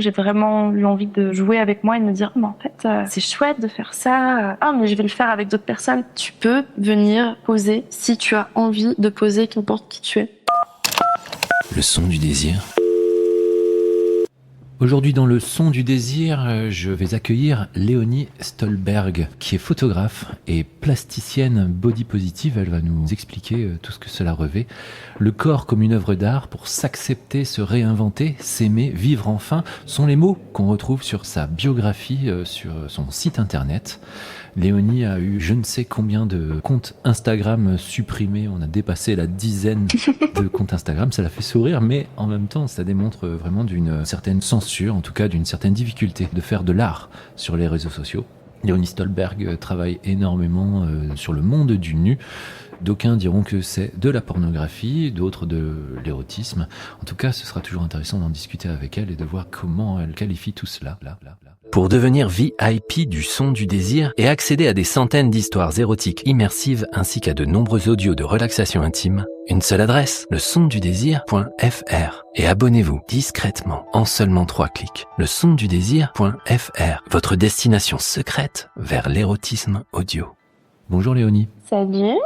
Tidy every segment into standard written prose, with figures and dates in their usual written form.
J'ai vraiment eu envie de jouer avec moi et de me dire, mais en fait, c'est chouette de faire ça. Ah, mais je vais le faire avec d'autres personnes. Tu peux venir poser si tu as envie de poser, qu'importe qui tu es. Le son du désir. Aujourd'hui dans le son du désir, je vais accueillir Léonie Stolberg, qui est photographe et plasticienne body positive. Elle va nous expliquer tout ce que cela revêt. Le corps comme une œuvre d'art pour s'accepter, se réinventer, s'aimer, vivre enfin, sont les mots qu'on retrouve sur sa biographie, sur son site internet. Léonie a eu je ne sais combien de comptes Instagram supprimés. On a dépassé la dizaine de comptes Instagram. Ça l'a fait sourire, mais en même temps, ça démontre vraiment d'une certaine censure, en tout cas d'une certaine difficulté de faire de l'art sur les réseaux sociaux. Léonie Stolberg travaille énormément sur le monde du nu. D'aucuns diront que c'est de la pornographie, d'autres de l'érotisme. En tout cas, ce sera toujours intéressant d'en discuter avec elle et de voir comment elle qualifie tout cela. Pour devenir VIP du son du désir et accéder à des centaines d'histoires érotiques immersives ainsi qu'à de nombreux audios de relaxation intime, une seule adresse, lesondudésir.fr. Et abonnez-vous discrètement en seulement 3 clics. Lesondudésir.fr, votre destination secrète vers l'érotisme audio. Bonjour Léonie. Salut.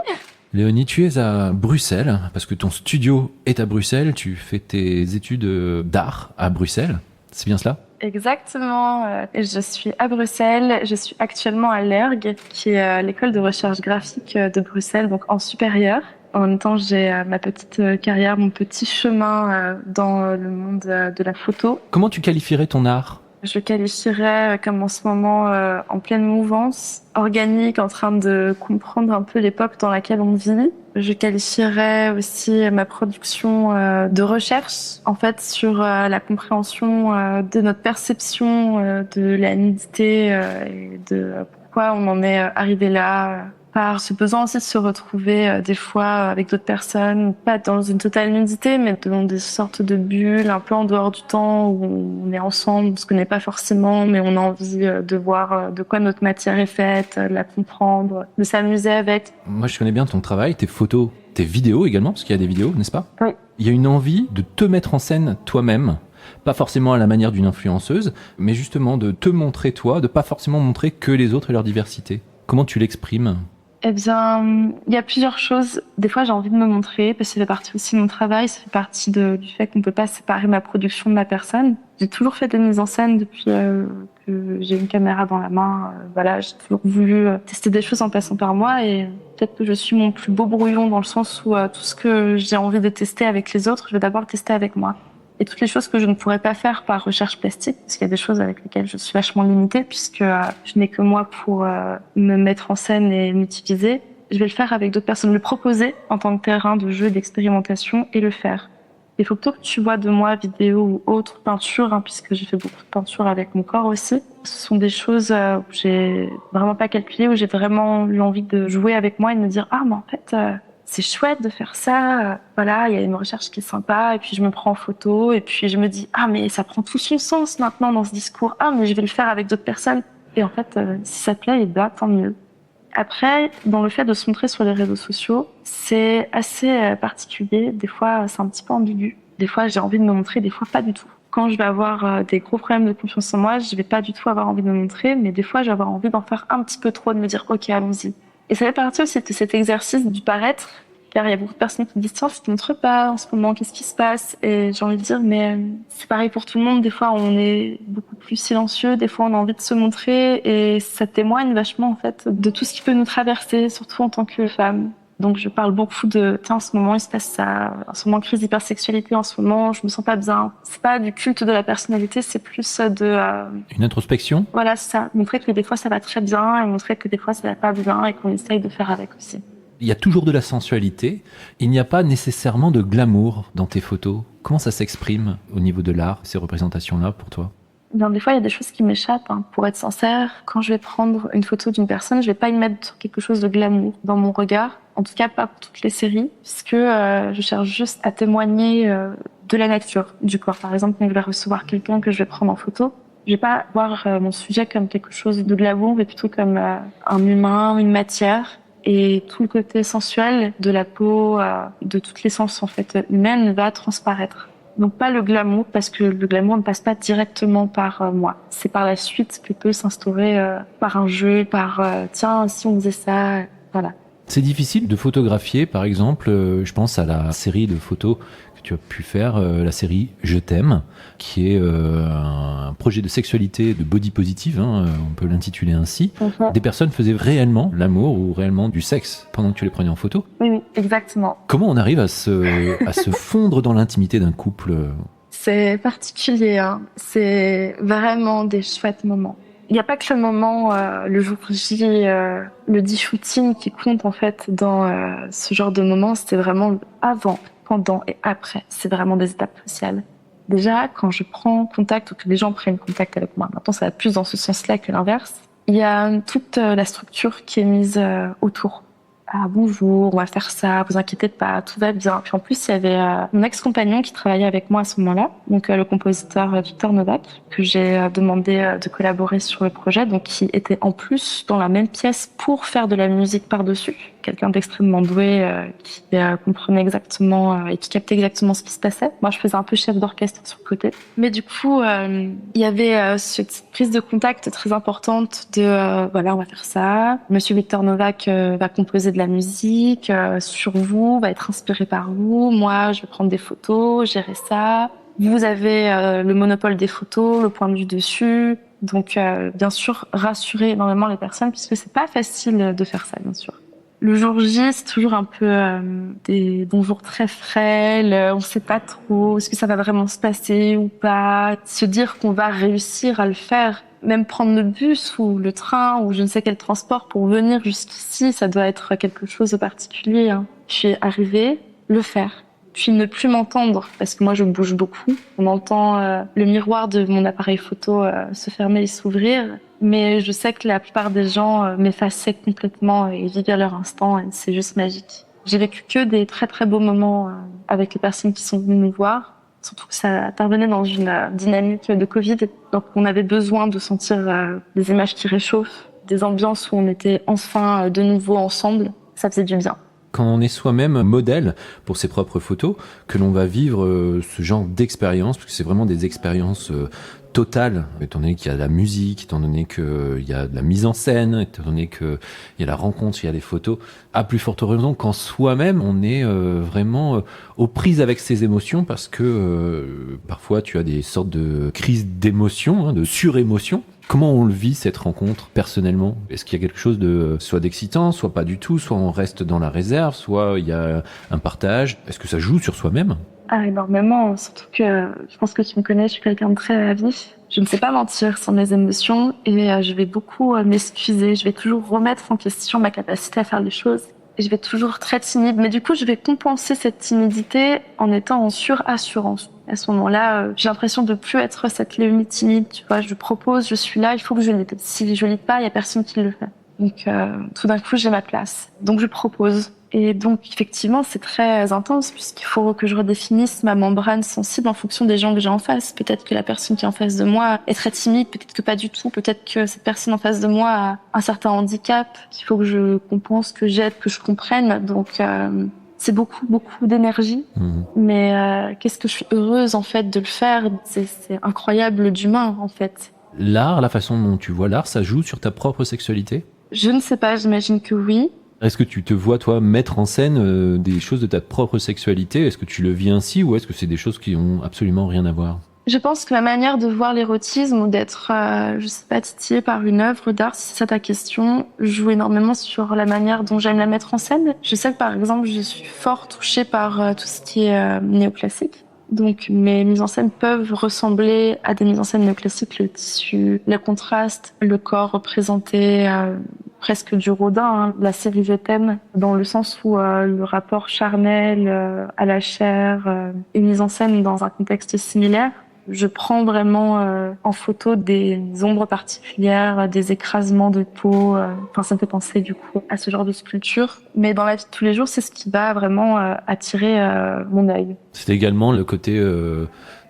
Léonie, tu es à Bruxelles, parce que ton studio est à Bruxelles, tu fais tes études d'art à Bruxelles, c'est bien cela ? Exactement. Je suis à Bruxelles. Je suis actuellement à l'ERG, qui est l'école de recherche graphique de Bruxelles, donc en supérieur. En même temps, j'ai ma petite carrière, mon petit chemin dans le monde de la photo. Comment tu qualifierais ton art ? Je le qualifierais comme en ce moment en pleine mouvance, organique, en train de comprendre un peu l'époque dans laquelle on vit. Je qualifierais aussi ma production de recherche, en fait, sur la compréhension de notre perception de la nudité et de pourquoi on en est arrivé là. Par ce besoin aussi de se retrouver des fois avec d'autres personnes, pas dans une totale nudité, mais dans des sortes de bulles, un peu en dehors du temps où on est ensemble, on se connaît pas forcément, mais on a envie de voir de quoi notre matière est faite, de la comprendre, de s'amuser avec. Moi, je connais bien ton travail, tes photos, tes vidéos également, parce qu'il y a des vidéos, n'est-ce pas ? Oui. Il y a une envie de te mettre en scène toi-même, pas forcément à la manière d'une influenceuse, mais justement de te montrer toi, de pas forcément montrer que les autres et leur diversité. Comment tu l'exprimes ? Eh bien, il y a plusieurs choses. Des fois, j'ai envie de me montrer, parce que ça fait partie aussi de mon travail, ça fait partie du fait qu'on ne peut pas séparer ma production de ma personne. J'ai toujours fait des mises en scène depuis que j'ai une caméra dans la main. Voilà, j'ai toujours voulu tester des choses en passant par moi, et peut-être que je suis mon plus beau brouillon dans le sens où tout ce que j'ai envie de tester avec les autres, je vais d'abord le tester avec moi. Et toutes les choses que je ne pourrais pas faire par recherche plastique, parce qu'il y a des choses avec lesquelles je suis vachement limitée, puisque je n'ai que moi pour me mettre en scène et m'utiliser. Je vais le faire avec d'autres personnes, le proposer en tant que terrain de jeu, d'expérimentation, et le faire. Les photos que tu vois de moi, vidéo ou autre, peinture, puisque j'ai fait beaucoup de peinture avec mon corps aussi, ce sont des choses où j'ai vraiment pas calculé, où j'ai vraiment eu envie de jouer avec moi et de me dire « Ah, mais en fait... c'est chouette de faire ça, voilà, il y a une recherche qui est sympa, et puis je me prends en photo, et puis je me dis, ah mais ça prend tout son sens maintenant dans ce discours, ah mais je vais le faire avec d'autres personnes, et en fait, si ça te plaît, et bien, tant mieux. Après, dans le fait de se montrer sur les réseaux sociaux, c'est assez particulier, des fois c'est un petit peu ambigu, des fois j'ai envie de me montrer, des fois pas du tout. Quand je vais avoir des gros problèmes de confiance en moi, je vais pas du tout avoir envie de me montrer, mais des fois je vais avoir envie d'en faire un petit peu trop, de me dire, ok, allons-y. Et ça fait partie aussi de cet exercice du paraître, car il y a beaucoup de personnes qui me disent « Tiens, tu te montres pas en ce moment, qu'est-ce qui se passe ?» Et j'ai envie de dire « Mais c'est pareil pour tout le monde, des fois on est beaucoup plus silencieux, des fois on a envie de se montrer, et ça témoigne vachement en fait de tout ce qui peut nous traverser, surtout en tant que femme. » Donc je parle beaucoup de « Tiens, en ce moment il se passe ça, en ce moment crise d'hypersexualité, en ce moment je me sens pas bien. » C'est pas du culte de la personnalité, c'est plus de... Une introspection ? Voilà, c'est ça. Montrer que des fois ça va très bien, et montrer que des fois ça va pas bien, et qu'on essaye de faire avec aussi. Il y a toujours de la sensualité, il n'y a pas nécessairement de glamour dans tes photos. Comment ça s'exprime au niveau de l'art, ces représentations-là pour toi ? Bien, des fois, il y a des choses qui m'échappent. Pour être sincère, quand je vais prendre une photo d'une personne, je vais pas y mettre quelque chose de glamour dans mon regard. En tout cas, pas pour toutes les séries, puisque je cherche juste à témoigner de la nature du corps. Par exemple, quand je vais recevoir quelqu'un que je vais prendre en photo, je vais pas voir mon sujet comme quelque chose de glamour, mais plutôt comme un humain, une matière. Et tout le côté sensuel de la peau, de toute l'essence en fait humaine va transparaître. Donc pas le glamour, parce que le glamour ne passe pas directement par moi. C'est par la suite que peut s'instaurer par un jeu, par tiens, si on faisait ça, voilà. C'est difficile de photographier, par exemple, je pense à la série de photos que tu as pu faire, la série Je t'aime, qui est un projet de sexualité, de body positive, hein, on peut l'intituler ainsi. Des personnes faisaient réellement l'amour ou réellement du sexe pendant que tu les prenais en photo. Oui, exactement. Comment on arrive à se fondre dans l'intimité d'un couple? C'est particulier, hein. C'est vraiment des chouettes moments. Il n'y a pas que le moment, le jour J, le dit shooting qui compte en fait dans ce genre de moment. C'était vraiment avant, pendant et après. C'est vraiment des étapes cruciales. Déjà, quand je prends contact ou que les gens prennent contact avec moi, maintenant ça va plus dans ce sens-là que l'inverse, il y a toute la structure qui est mise autour. Ah, bonjour, on va faire ça, vous inquiétez pas, tout va bien. Puis en plus, il y avait mon ex-compagnon qui travaillait avec moi à ce moment-là, donc le compositeur Victor Novak, que j'ai demandé de collaborer sur le projet, donc qui était en plus dans la même pièce pour faire de la musique par-dessus. Quelqu'un d'extrêmement doué qui comprenait exactement et qui captait exactement ce qui se passait. Moi, je faisais un peu chef d'orchestre sur le côté. Mais du coup, il y avait cette prise de contact très importante de voilà, on va faire ça. Monsieur Victor Novak va composer de la musique sur vous, va être inspiré par vous. Moi, je vais prendre des photos, gérer ça. Vous avez le monopole des photos, le point de vue dessus. Donc, bien sûr, rassurer énormément les personnes puisque c'est pas facile de faire ça, bien sûr. Le jour J, c'est toujours un peu des bonjours très frêles, on sait pas trop, est-ce que ça va vraiment se passer ou pas, se dire qu'on va réussir à le faire, même prendre le bus ou le train ou je ne sais quel transport pour venir jusqu'ici, ça doit être quelque chose de particulier, hein. Je suis arrivée, le faire. Puis ne plus m'entendre, parce que moi je bouge beaucoup. On entend le miroir de mon appareil photo se fermer et s'ouvrir. Mais je sais que la plupart des gens m'effaçaient complètement et vivaient leur instant et c'est juste magique. J'ai vécu que des très très beaux moments avec les personnes qui sont venues nous voir. Surtout que ça intervenait dans une dynamique de Covid. Donc on avait besoin de sentir des images qui réchauffent, des ambiances où on était enfin de nouveau ensemble. Ça faisait du bien. Quand on est soi-même modèle pour ses propres photos, que l'on va vivre ce genre d'expérience, parce que c'est vraiment des expériences totales, étant donné qu'il y a de la musique, étant donné qu'il y a de la mise en scène, étant donné qu'il y a la rencontre, il y a les photos, à plus forte raison qu'en soi-même, on est vraiment aux prises avec ses émotions, parce que parfois tu as des sortes de crises d'émotion, hein, de surémotion. Comment on le vit cette rencontre personnellement? Est-ce qu'il y a quelque chose de soit d'excitant, soit pas du tout, soit on reste dans la réserve, soit il y a un partage? Est-ce que ça joue sur soi-même? Ah, énormément, surtout que je pense que tu me connais, je suis quelqu'un de très vif. Je ne sais pas mentir sur mes émotions et je vais beaucoup m'excuser, je vais toujours remettre en question ma capacité à faire les choses. Et je vais toujours très timide, mais du coup, je vais compenser cette timidité en étant en surassurance. À ce moment-là, j'ai l'impression de plus être cette Léonie timide, tu vois. Je propose, je suis là, il faut que je lead. Si je lead pas, il y a personne qui le fait. Donc, tout d'un coup, j'ai ma place. Donc, je propose. Et donc, effectivement, c'est très intense puisqu'il faut que je redéfinisse ma membrane sensible en fonction des gens que j'ai en face. Peut-être que la personne qui est en face de moi est très timide, peut-être que pas du tout. Peut-être que cette personne en face de moi a un certain handicap qu'il faut que je compense, que j'aide, que je comprenne. Donc, c'est beaucoup, beaucoup d'énergie. Mais qu'est-ce que je suis heureuse, en fait, de le faire. C'est incroyable d'humain, en fait. L'art, la façon dont tu vois l'art, ça joue sur ta propre sexualité? Je ne sais pas, j'imagine que oui. Est-ce que tu te vois, toi, mettre en scène des choses de ta propre sexualité? Est-ce que tu le vis ainsi ou est-ce que c'est des choses qui ont absolument rien à voir? Je pense que ma manière de voir l'érotisme ou d'être, je sais pas, titillée par une œuvre d'art, si c'est ça ta question, joue énormément sur la manière dont j'aime la mettre en scène. Je sais que, par exemple, je suis fort touchée par tout ce qui est néoclassique. Donc, mes mises en scène peuvent ressembler à des mises en scène néoclassiques, le tissu, le contraste, le corps représenté, presque du Rodin, hein, la série Je t'aime, dans le sens où le rapport charnel à la chair est mis en scène dans un contexte similaire. Je prends vraiment en photo des ombres particulières, des écrasements de peau. Enfin, ça me fait penser du coup à ce genre de sculpture. Mais dans la vie de tous les jours, c'est ce qui va vraiment attirer mon œil. C'est également le côté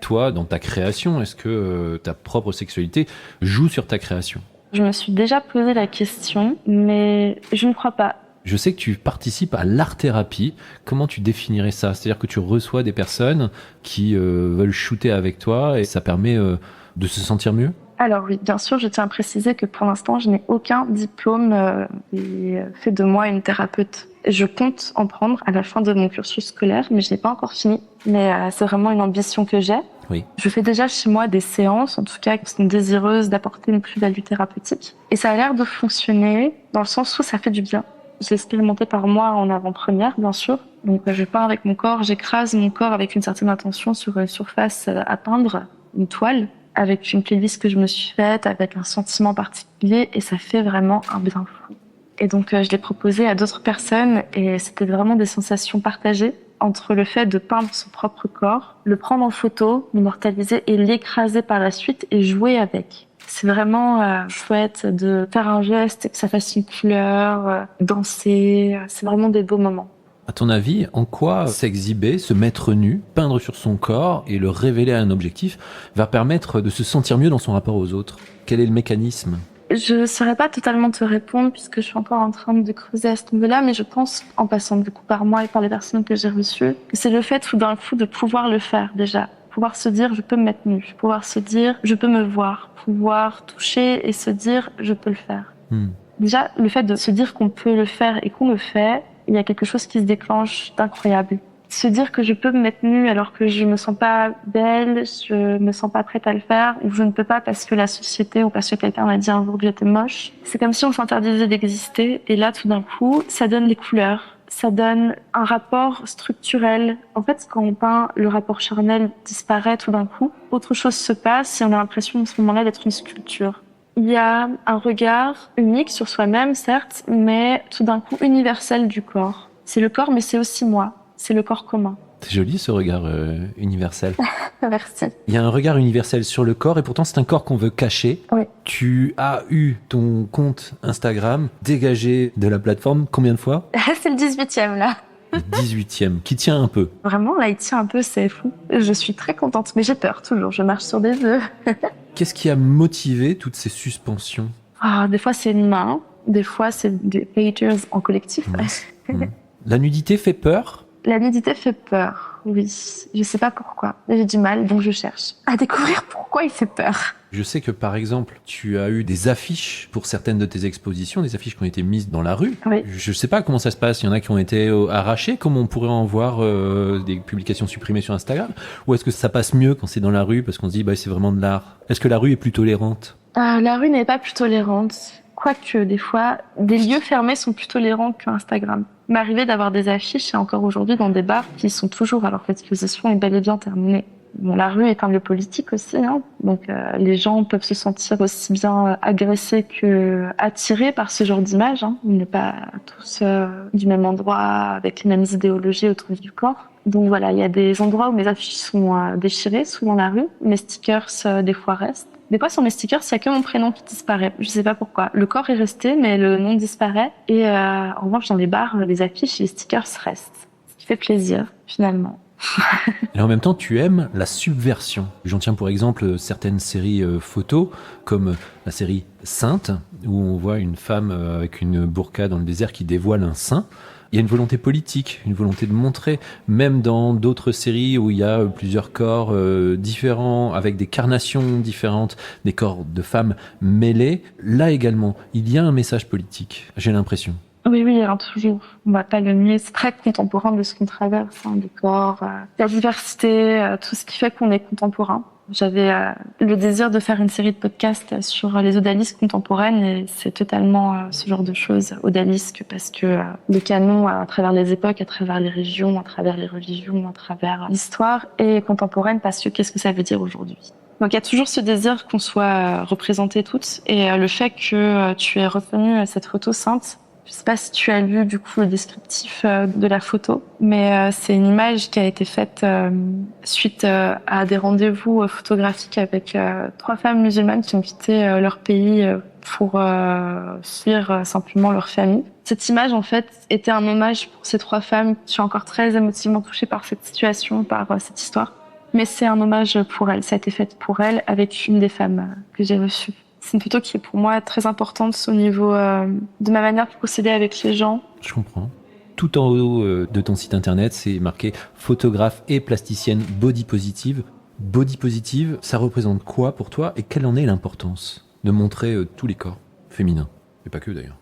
toi dans ta création. Est-ce que ta propre sexualité joue sur ta création? Je me suis déjà posé la question, mais je ne crois pas. Je sais que tu participes à l'art-thérapie. Comment tu définirais ça? C'est-à-dire que tu reçois des personnes qui veulent shooter avec toi et ça permet de se sentir mieux? Alors oui, bien sûr, je tiens à préciser que pour l'instant, je n'ai aucun diplôme qui fait de moi une thérapeute. Je compte en prendre à la fin de mon cursus scolaire, mais je n'ai pas encore fini. Mais c'est vraiment une ambition que j'ai. Oui. Je fais déjà chez moi des séances, en tout cas, qui sont désireuses d'apporter une plus-value thérapeutique. Et ça a l'air de fonctionner dans le sens où ça fait du bien. J'ai expérimenté par moi en avant-première, bien sûr. Donc je peins avec mon corps, j'écrase mon corps avec une certaine intention sur une surface à peindre, une toile, avec une playlist que je me suis faite, avec un sentiment particulier, et ça fait vraiment un bien fou. Et donc je l'ai proposé à d'autres personnes, et c'était vraiment des sensations partagées entre le fait de peindre son propre corps, le prendre en photo, l'immortaliser et l'écraser par la suite et jouer avec. C'est vraiment chouette de faire un geste et que ça fasse une couleur, danser. C'est vraiment des beaux moments. À ton avis, en quoi s'exhiber, se mettre nu, peindre sur son corps et le révéler à un objectif va permettre de se sentir mieux dans son rapport aux autres? Quel est le mécanisme? Je ne saurais pas totalement te répondre puisque je suis encore en train de creuser à ce niveau-là, mais je pense, en passant du coup par moi et par les personnes que j'ai reçues, que c'est le fait tout d'un coup de pouvoir le faire déjà. Pouvoir se dire je peux me mettre nu, pouvoir se dire je peux me voir, pouvoir toucher et se dire je peux le faire. Déjà, le fait de se dire qu'on peut le faire et qu'on le fait, il y a quelque chose qui se déclenche d'incroyable. Se dire que je peux me mettre nue alors que je me sens pas belle, je me sens pas prête à le faire, ou je ne peux pas parce que la société ou parce que quelqu'un m'a dit un jour que j'étais moche. C'est comme si on s'interdisait d'exister, et là, tout d'un coup, ça donne des couleurs, ça donne un rapport structurel. En fait, quand on peint, le rapport charnel disparaît tout d'un coup, autre chose se passe et on a l'impression à ce moment-là d'être une sculpture. Il y a un regard unique sur soi-même, certes, mais tout d'un coup universel du corps. C'est le corps, mais c'est aussi moi. C'est le corps commun. C'est joli ce regard universel. Merci. Il y a un regard universel sur le corps et pourtant c'est un corps qu'on veut cacher. Oui. Tu as eu ton compte Instagram dégagé de la plateforme combien de fois? C'est le 18e là. Le 18e, qui tient un peu. Vraiment, là, il tient un peu, c'est fou. Je suis très contente, mais j'ai peur toujours, je marche sur des œufs. Qu'est-ce qui a motivé toutes ces suspensions? Des fois, c'est une main, des fois, c'est des pages en collectif. La nudité fait peur? La nudité fait peur, oui. Je sais pas pourquoi. J'ai du mal, donc je cherche à découvrir pourquoi il fait peur. Je sais que par exemple, tu as eu des affiches pour certaines de tes expositions, des affiches qui ont été mises dans la rue. Oui. Je sais pas comment ça se passe. Il y en a qui ont été arrachées, comme on pourrait en voir des publications supprimées sur Instagram. Ou est-ce que ça passe mieux quand c'est dans la rue parce qu'on se dit c'est vraiment de l'art? Est-ce que la rue est plus tolérante? La rue n'est pas plus tolérante. Quoique, des fois, des lieux fermés sont plus tolérants qu'Instagram. Il m'est arrivé d'avoir des affiches, et encore aujourd'hui, dans des bars qui sont toujours, alors que l'exposition est bel et bien terminée. Bon, la rue est un lieu politique aussi, hein. Donc les gens peuvent se sentir aussi bien agressés que attirés par ce genre d'image, hein. On n'est pas tous du même endroit, avec les mêmes idéologies autour du corps. Donc voilà, il y a des endroits où mes affiches sont déchirées, souvent la rue. Mes stickers, des fois, restent. Des fois, sur mes stickers, il n'y a que mon prénom qui disparaît. Je sais pas pourquoi. Le corps est resté, mais le nom disparaît. Et en revanche, dans les bars, les affiches et les stickers restent. Ce qui fait plaisir, finalement. Et en même temps, tu aimes la subversion. J'en tiens pour exemple certaines séries photos, comme la série Sainte, où on voit une femme avec une burqa dans le désert qui dévoile un sein. Il y a une volonté politique, une volonté de montrer, même dans d'autres séries où il y a plusieurs corps différents, avec des carnations différentes, des corps de femmes mêlés. Là également, il y a un message politique, j'ai l'impression. Oui, hein, toujours. On va pas le nier. C'est très contemporain de ce qu'on traverse, hein, des corps, la diversité, tout ce qui fait qu'on est contemporain. J'avais le désir de faire une série de podcasts sur les odalisques contemporaines et c'est totalement ce genre de choses, odalisques, parce que le canon, à travers les époques, à travers les régions, à travers les religions, à travers l'histoire, est contemporaine parce que qu'est-ce que ça veut dire aujourd'hui? Donc il y a toujours ce désir qu'on soit représentées toutes et le fait que tu aies retenu cette photo sainte. Je sais pas si tu as lu du coup le descriptif de la photo, mais c'est une image qui a été faite suite à des rendez-vous photographiques avec 3 femmes musulmanes qui ont quitté leur pays pour fuir simplement leur famille. Cette image en fait était un hommage pour ces 3 femmes. Je suis encore très émotivement touchée par cette situation, par cette histoire. Mais c'est un hommage pour elles. Ça a été fait pour elles avec une des femmes que j'ai reçues. C'est une photo qui est pour moi très importante au niveau de ma manière de procéder avec les gens. Je comprends. Tout en haut de ton site internet, c'est marqué photographe et plasticienne body positive. Body positive, ça représente quoi pour toi et quelle en est l'importance de montrer tous les corps féminins? Et pas que d'ailleurs.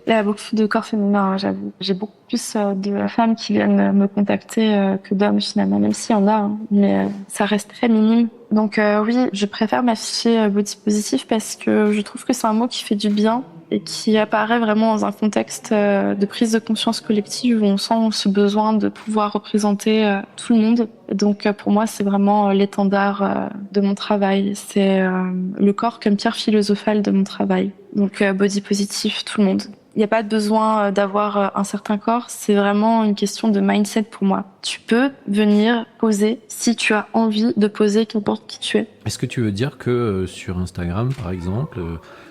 Il y a beaucoup de corps féminins, hein, j'avoue. J'ai beaucoup plus de femmes qui viennent me contacter que d'hommes finalement, même s'il y en a, hein, mais ça reste très minime. Donc oui, je préfère m'afficher body positive parce que je trouve que c'est un mot qui fait du bien et qui apparaît vraiment dans un contexte de prise de conscience collective où on sent ce besoin de pouvoir représenter tout le monde. Donc pour moi, c'est vraiment l'étendard de mon travail. C'est le corps comme pierre philosophale de mon travail. Donc body positive, tout le monde. Il n'y a pas besoin d'avoir un certain corps, c'est vraiment une question de mindset pour moi. Tu peux venir poser si tu as envie de poser, qu'importe qui tu es. Est-ce que tu veux dire que sur Instagram, par exemple,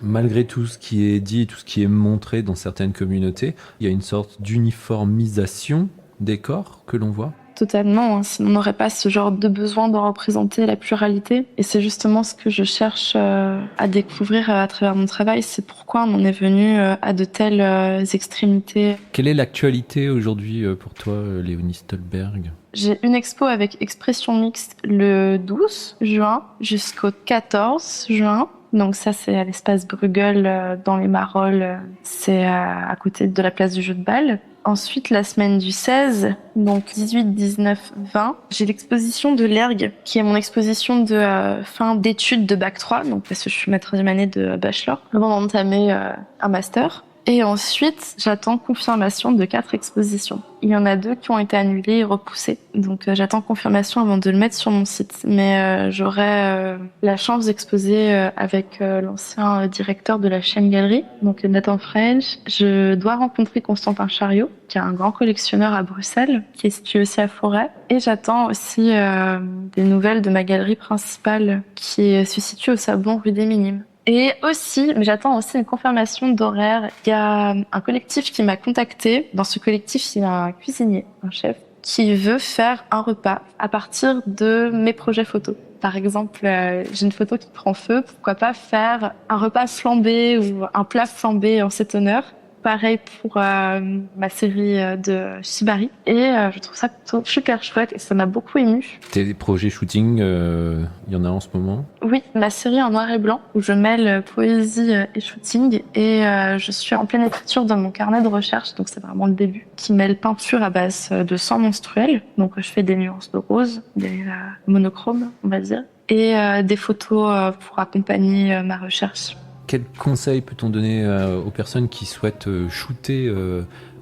malgré tout ce qui est dit, tout ce qui est montré dans certaines communautés, il y a une sorte d'uniformisation des corps que l'on voit ? Totalement, hein. Sinon on n'aurait pas ce genre de besoin de représenter la pluralité. Et c'est justement ce que je cherche à découvrir à travers mon travail. C'est pourquoi on en est venu à de telles extrémités. Quelle est l'actualité aujourd'hui pour toi, Léonie Stolberg ? J'ai une expo avec Expression Mixte le 12 juin jusqu'au 14 juin. Donc ça, c'est à l'espace Bruegel dans les Marolles. C'est à côté de la place du Jeu de Balle. Ensuite, la semaine du 16, donc 18, 19, 20, j'ai l'exposition de l'ERG, qui est mon exposition de fin d'études de Bac 3, donc parce que je suis ma 3e année de bachelor, avant d'entamer un master. Et ensuite, j'attends confirmation de 4 expositions. Il y en a 2 qui ont été annulées et repoussées. Donc j'attends confirmation avant de le mettre sur mon site. Mais j'aurai la chance d'exposer avec l'ancien directeur de la chaîne Galerie, donc Nathan French. Je dois rencontrer Constantin Chariot, qui est un grand collectionneur à Bruxelles, qui est situé aussi à Forêt. Et j'attends aussi des nouvelles de ma galerie principale, qui se situe au Sablon rue des Minimes. Et aussi, mais j'attends aussi une confirmation d'horaire. Il y a un collectif qui m'a contacté. Dans ce collectif, il y a un cuisinier, un chef, qui veut faire un repas à partir de mes projets photos. Par exemple, j'ai une photo qui prend feu. Pourquoi pas faire un repas flambé ou un plat flambé en cet honneur? Pareil pour ma série de Shibari. Et je trouve ça plutôt super chouette et ça m'a beaucoup émue. Tes projets shooting, il y en a en ce moment ? Oui, ma série en noir et blanc où je mêle poésie et shooting. Et je suis en pleine écriture dans mon carnet de recherche, donc c'est vraiment le début, qui mêle peinture à base de sang menstruel. Donc je fais des nuances de rose, des monochromes, on va dire, et des photos pour accompagner ma recherche. Quel conseil peut-on donner aux personnes qui souhaitent shooter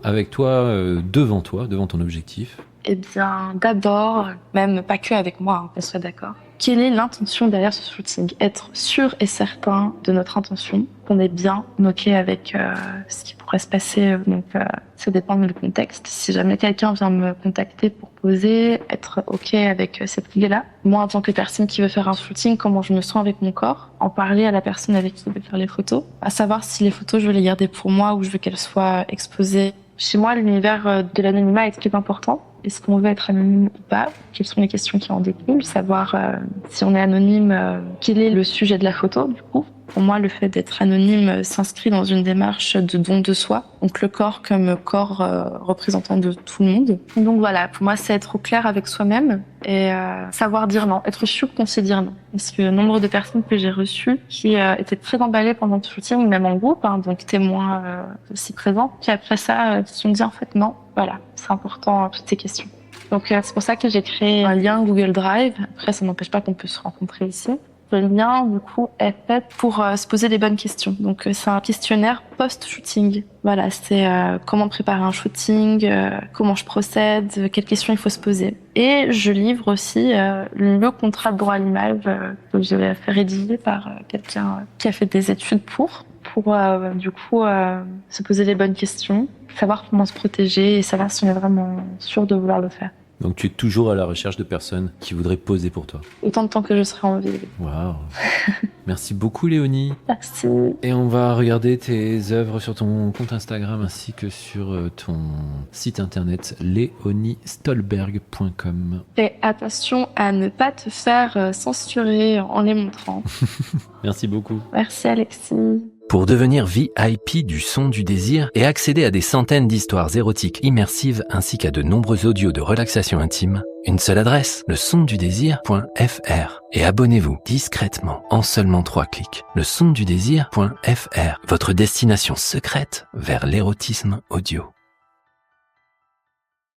avec toi, devant ton objectif ? Eh bien, d'abord, même pas que avec moi, hein, qu'on soit d'accord. Quelle est l'intention derrière ce shooting ? Être sûr et certain de notre intention, qu'on est bien OK avec ce qui pourrait se passer. Donc, ça dépend du contexte. Si jamais quelqu'un vient me contacter pour poser, être OK avec cette idée-là. Moi, en tant que personne qui veut faire un shooting, comment je me sens avec mon corps, en parler à la personne avec qui je vais faire les photos, à savoir si les photos, je veux les garder pour moi ou je veux qu'elles soient exposées. Chez moi, l'univers de l'anonymat est très important. Est-ce qu'on veut être anonyme ou pas ? Quelles sont les questions qui en découlent ? Savoir si on est anonyme, quel est le sujet de la photo, du coup ? Pour moi, le fait d'être anonyme s'inscrit dans une démarche de don de soi. Donc le corps comme corps représentant de tout le monde. Donc voilà, pour moi, c'est être au clair avec soi-même et savoir dire non, être sûr qu'on sait dire non. Parce que le nombre de personnes que j'ai reçues qui étaient très emballées pendant le shooting, même en groupe, hein, donc témoins aussi présents, puis après ça, qui se sont dit en fait non, voilà, c'est important toutes ces questions. Donc c'est pour ça que j'ai créé un lien Google Drive. Après, ça n'empêche pas qu'on peut se rencontrer ici. Le lien, du coup, est fait pour se poser les bonnes questions. Donc, c'est un questionnaire post-shooting. Voilà, c'est comment préparer un shooting, comment je procède, quelles questions il faut se poser. Et je livre aussi le contrat de droit à l'image que je vais faire rédiger par quelqu'un qui a fait des études pour du coup se poser les bonnes questions, savoir comment se protéger et savoir si on est vraiment sûr de vouloir le faire. Donc tu es toujours à la recherche de personnes qui voudraient poser pour toi. Autant de temps que je serai en vie. Waouh. Merci beaucoup Léonie. Merci. Et on va regarder tes œuvres sur ton compte Instagram ainsi que sur ton site internet leoniestolberg.com. Fais attention à ne pas te faire censurer en les montrant. Merci beaucoup. Merci Alexis. Pour devenir VIP du son du désir et accéder à des centaines d'histoires érotiques immersives ainsi qu'à de nombreux audios de relaxation intime, une seule adresse, lesondudésir.fr. Et abonnez-vous discrètement en seulement 3 clics. Lesondudésir.fr, votre destination secrète vers l'érotisme audio.